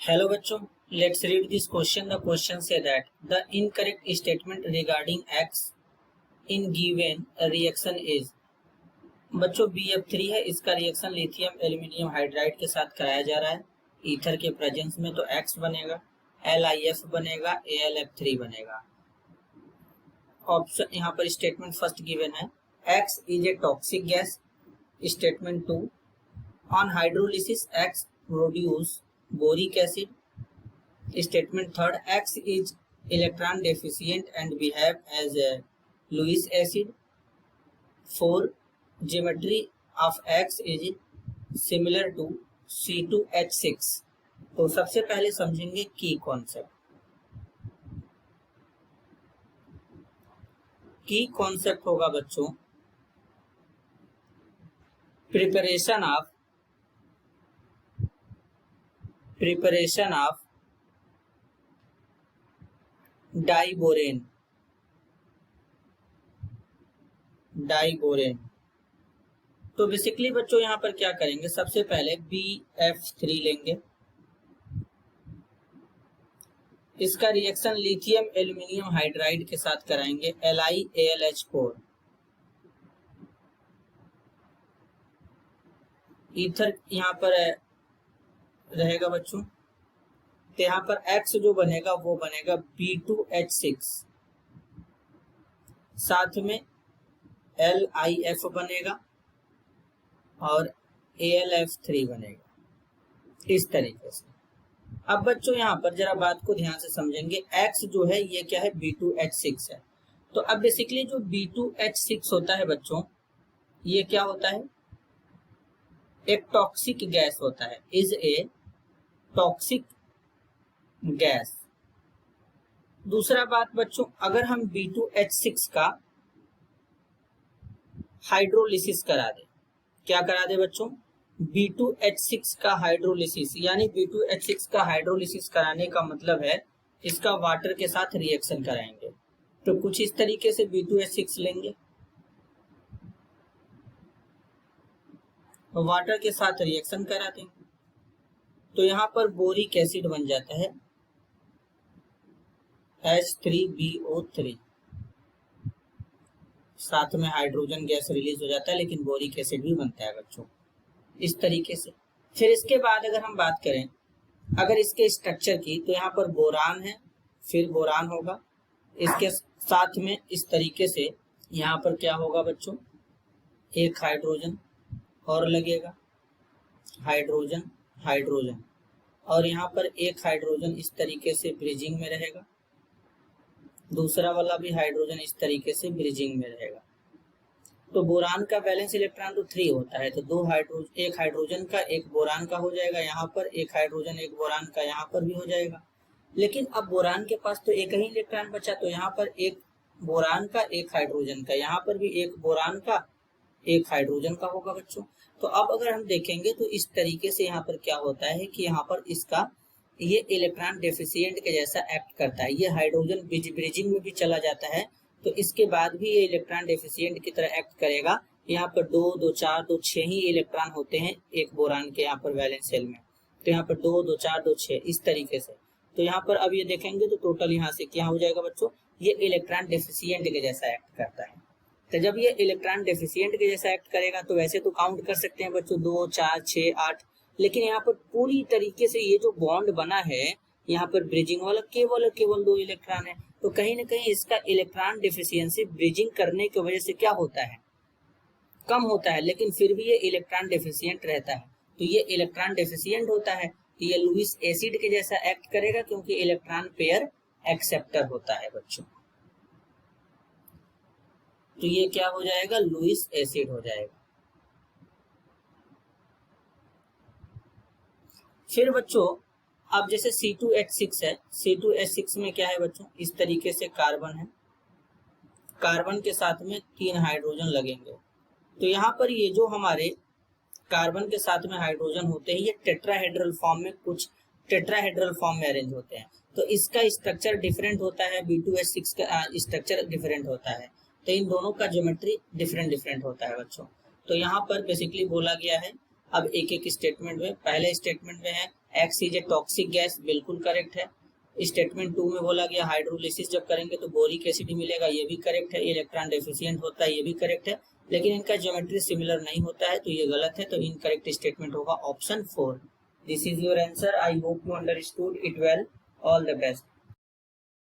Hello बच्चों, let's read this question. The question say that the incorrect statement regarding X in given reaction is। बच्चों BF3 है, इसका reaction lithium aluminium hydride के साथ कराया जा रहा है ईथर के प्रेजेंस में, तो X बनेगा, LiF बनेगा, AlF3 बनेगा। ऑप्शन यहाँ पर स्टेटमेंट फर्स्ट गिवन है, X is a toxic gas. Statement 2, on hydrolysis X produce boric acid। Statement third, X is electron deficient and behave as a Lewis acid। 4, geometry of X is similar to C2H6। तो सबसे पहले समझेंगे की concept. की concept होगा बच्चों preparation of diborane. तो basically बच्चों यहाँ पर क्या करेंगे, सबसे पहले BF3 लेंगे, इसका रिएक्शन लिथियम एल्यूमिनियम हाइड्राइड के साथ कराएंगे, LiAlH4। ईथर यहाँ पर रहेगा बच्चों, तो यहाँ पर X जो बनेगा वो बनेगा B2H6, साथ में LiF बनेगा और AlF3 बनेगा, इस तरीके से। अब बच्चों यहाँ पर जरा बात को ध्यान से समझेंगे, X जो है ये क्या है, B2H6 है। तो अब बेसिकली जो B2H6 होता है बच्चों, ये क्या होता है, एक टॉक्सिक गैस होता है, इज ए टॉक्सिक गैस। दूसरा बात बच्चों, अगर हम B2H6 का हाइड्रोलिसिस करा दे, क्या करा दे बच्चों, B2H6 का हाइड्रोलिसिस, यानी B2H6 का हाइड्रोलिसिस कराने का मतलब है इसका वाटर के साथ रिएक्शन कराएंगे। तो कुछ इस तरीके से B2H6 लेंगे, वाटर के साथ रिएक्शन करा देंगे, तो यहाँ पर बोरिक एसिड बन जाता है H3BO3, साथ में हाइड्रोजन गैस रिलीज हो जाता है, लेकिन बोरिक एसिड भी बनता है बच्चों, इस तरीके से। फिर इसके बाद अगर हम बात करें अगर इसके स्ट्रक्चर की, तो यहाँ पर बोरान है, फिर बोरान होगा, इसके साथ में इस तरीके से यहाँ पर क्या होगा बच्चों, एक हाइड्रोजन और लगेगा, हाइड्रोजन हाइड्रोजन, और यहाँ पर एक हाइड्रोजन इस तरीके से ब्रिजिंग में रहेगा, दूसरा वाला भी हाइड्रोजन इस तरीके से ब्रिजिंग में रहेगा। तो बोरान का वैलेंस इलेक्ट्रॉन तो 3 होता है, तो एक हाइड्रोजन का एक बोरान का हो जाएगा यहाँ पर, एक हाइड्रोजन एक बोरान का यहाँ पर भी हो जाएगा। लेकिन अब बोरान के पास तो एक ही इलेक्ट्रॉन बचा, तो यहाँ पर एक बोरान का एक हाइड्रोजन का, यहाँ पर भी एक बोरान का एक हाइड्रोजन का होगा बच्चों। तो अब अगर हम देखेंगे तो इस तरीके से यहाँ पर क्या होता है कि यहाँ पर इसका ये इलेक्ट्रॉन डेफिशिएंट के जैसा एक्ट करता है, ये हाइड्रोजन ब्रिजिंग में भी चला जाता है, तो इसके बाद भी ये इलेक्ट्रॉन डेफिशिएंट की तरह एक्ट करेगा। यहाँ पर 2 2 4 2 6 ही इलेक्ट्रॉन होते हैं एक बोरान के यहाँ पर वैलेंस शेल में, तो यहाँ पर 2 2 4 2 6 इस तरीके से। तो यहाँ पर अब ये देखेंगे तो टोटल यहाँ से क्या हो जाएगा बच्चों, ये इलेक्ट्रॉन डेफिशिएंट के जैसा एक्ट करता है। तो जब ये इलेक्ट्रॉन डेफिशिएंट के जैसा एक्ट करेगा तो वैसे तो काउंट कर सकते हैं बच्चों 2 4 6 8, लेकिन यहाँ पर पूरी तरीके से ये जो बॉन्ड बना है यहाँ पर ब्रिजिंग वाला केवल 2 इलेक्ट्रॉन है, तो कहीं ना कहीं इसका इलेक्ट्रॉन डेफिशिएंसी ब्रिजिंग करने की वजह से क्या होता है, कम होता है, लेकिन फिर भी ये इलेक्ट्रॉन डेफिशिएंट रहता है। तो ये इलेक्ट्रॉन डेफिशिएंट होता है, तो ये लुईस एसिड के जैसा एक्ट करेगा, क्योंकि इलेक्ट्रॉन पेयर एक्सेप्टर होता है बच्चों। तो ये क्या हो जाएगा, लुईस एसिड हो जाएगा। फिर बच्चों अब जैसे C2H6 है, C2H6 में क्या है बच्चों, इस तरीके से कार्बन है, कार्बन के साथ में 3 हाइड्रोजन लगेंगे। तो यहाँ पर ये जो हमारे कार्बन के साथ में हाइड्रोजन होते हैं, ये टेट्राहेड्रल फॉर्म में, कुछ टेट्राहेड्रल फॉर्म में अरेंज होते हैं, तो इसका स्ट्रक्चर डिफरेंट होता है, B2H6 का स्ट्रक्चर डिफरेंट होता है, तो इन दोनों का ज्योमेट्री डिफरेंट होता है बच्चों। तो यहाँ पर बेसिकली बोला गया है अब एक एक स्टेटमेंट में, पहले स्टेटमेंट में है x is a toxic gas, बिल्कुल करेक्ट है। स्टेटमेंट 2 में बोला गया हाइड्रोलिसिस जब करेंगे तो बोरिक एसिड ही मिलेगा, ये भी करेक्ट है। इलेक्ट्रॉन डेफिशिएंट होता है, ये भी करेक्ट है, लेकिन इनका ज्योमेट्री सिमिलर नहीं होता है, तो ये गलत है। तो इनकरेक्ट स्टेटमेंट होगा option 4। This is your answer. I hope you understood it well. All the best.